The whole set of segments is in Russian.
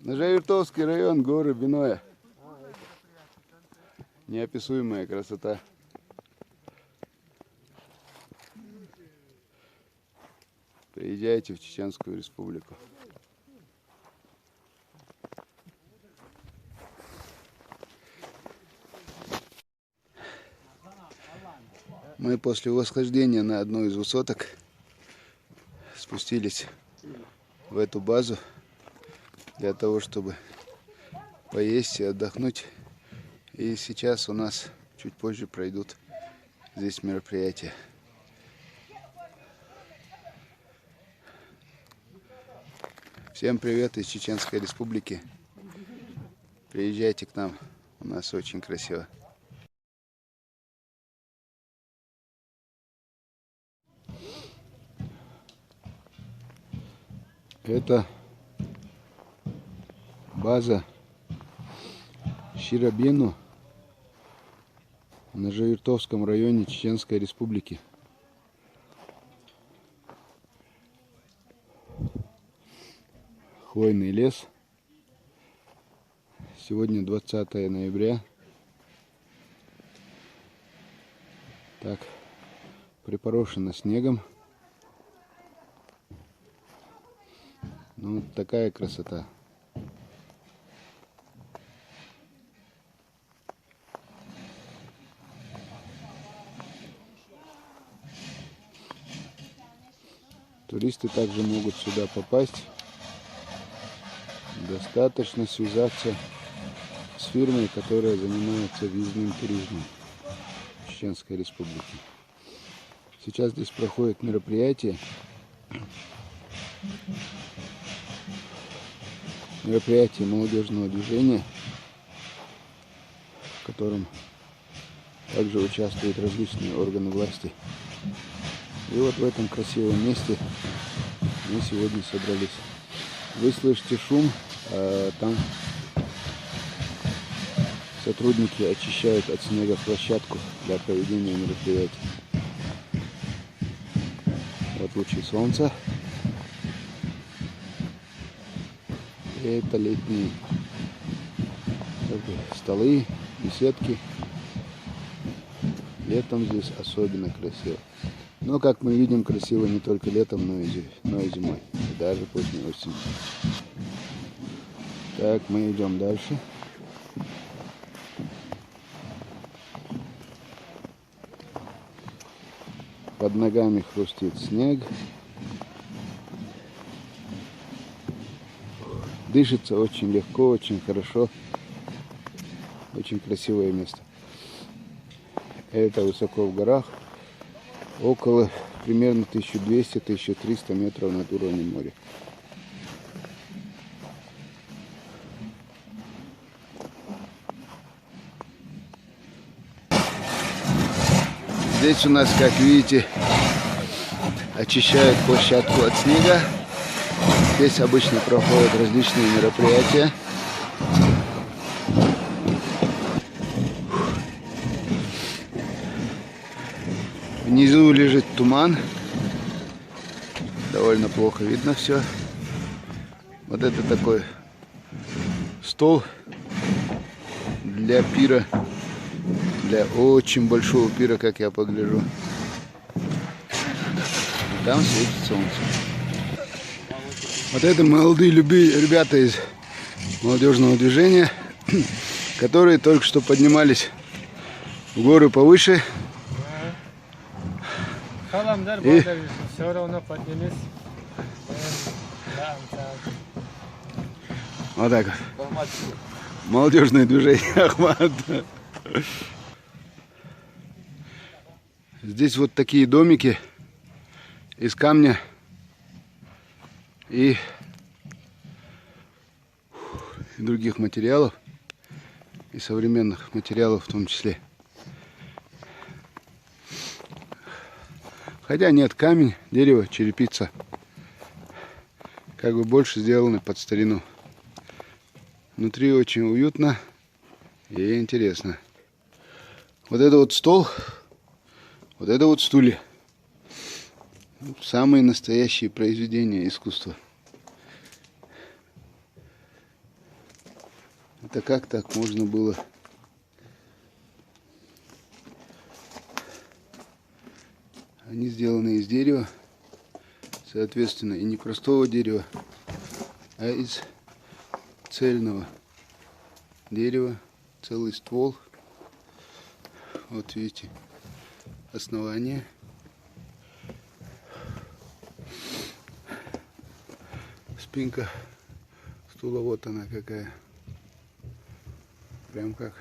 Ножовертовский район, горы Биноя. Неописуемая красота. Приезжайте в Чеченскую Республику. Мы после восхождения на одну из высоток спустились в эту базу для того, чтобы поесть и отдохнуть. И сейчас у нас чуть позже пройдут здесь мероприятия. Всем привет из Чеченской Республики. Приезжайте к нам, у нас очень красиво. Это база Ширабину в Ножовертовском районе Чеченской Республики. Хвойный лес. Сегодня 20 ноября. Так, припорошено снегом. Ну, вот такая красота. Туристы также могут сюда попасть. Достаточно связаться с фирмой, которая занимается въездным туризмом в Чеченской Республике. Сейчас здесь проходит мероприятие. Мероприятие молодежного движения, в котором также участвуют различные органы власти. И вот в этом красивом месте мы сегодня собрались. Вы слышите шум, а там сотрудники очищают от снега площадку для проведения мероприятий. Вот лучи солнца. И это летние столы, беседки. Летом здесь особенно красиво. Но, как мы видим, красиво не только летом, но и зимой. И даже поздней осенью. Так, мы идем дальше. Под ногами хрустит снег. Дышится очень легко, очень хорошо. Очень красивое место. Это высоко в горах. Около примерно 1200-1300 метров над уровнем моря. Здесь у нас, как видите, очищают площадку от снега. Здесь обычно проходят различные мероприятия. Внизу лежит туман. Довольно плохо видно все. Вот это такой стол для пира. Для очень большого пира, как я погляжу. Там светит солнце. Вот это молодые ребята из молодежного движения, которые только что поднимались в горы повыше. И все равно поднялись. вот так вот. Молодежное движение Ахмат. Здесь вот такие домики из камня и других материалов, и современных материалов в том числе. Хотя нет, камень, дерево, черепица. Как бы больше сделаны под старину. Внутри очень уютно и интересно. Вот это вот стол, вот это вот стулья. Самые настоящие произведения искусства. Это как так можно было? Они сделаны из дерева, соответственно, и не простого дерева, а из цельного дерева, целый ствол. Вот видите, основание. Спинка стула, вот она какая. Прям как,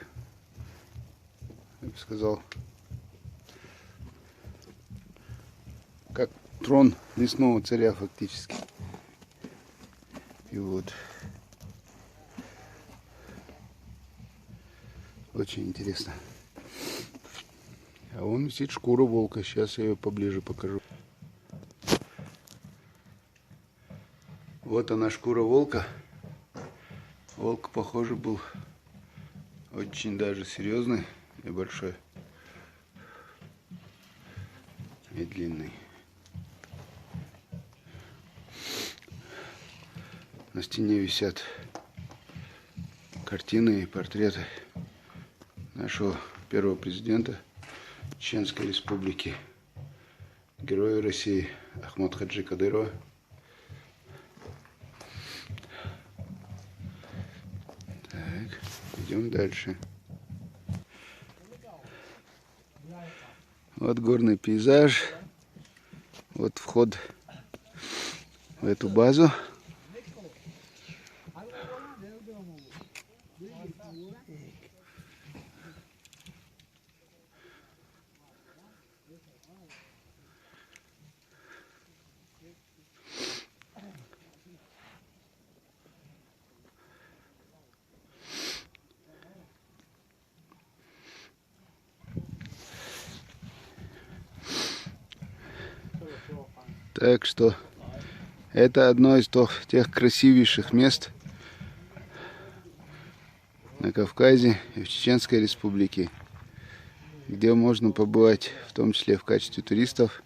я бы сказал, как трон лесного царя фактически. И вот. Очень интересно. А вон висит шкура волка. Сейчас я ее поближе покажу. Вот она, шкура волка. Волк, похоже, был очень даже серьезный и большой. И длинный. На стене висят картины и портреты нашего первого президента Чеченской Республики, героя России Ахмад Хаджи Кадырова. Так, идем дальше. Вот горный пейзаж. Вот вход в эту базу. Так что это одно из тех красивейших мест на Кавказе и в Чеченской Республике, где можно побывать, в том числе в качестве туристов,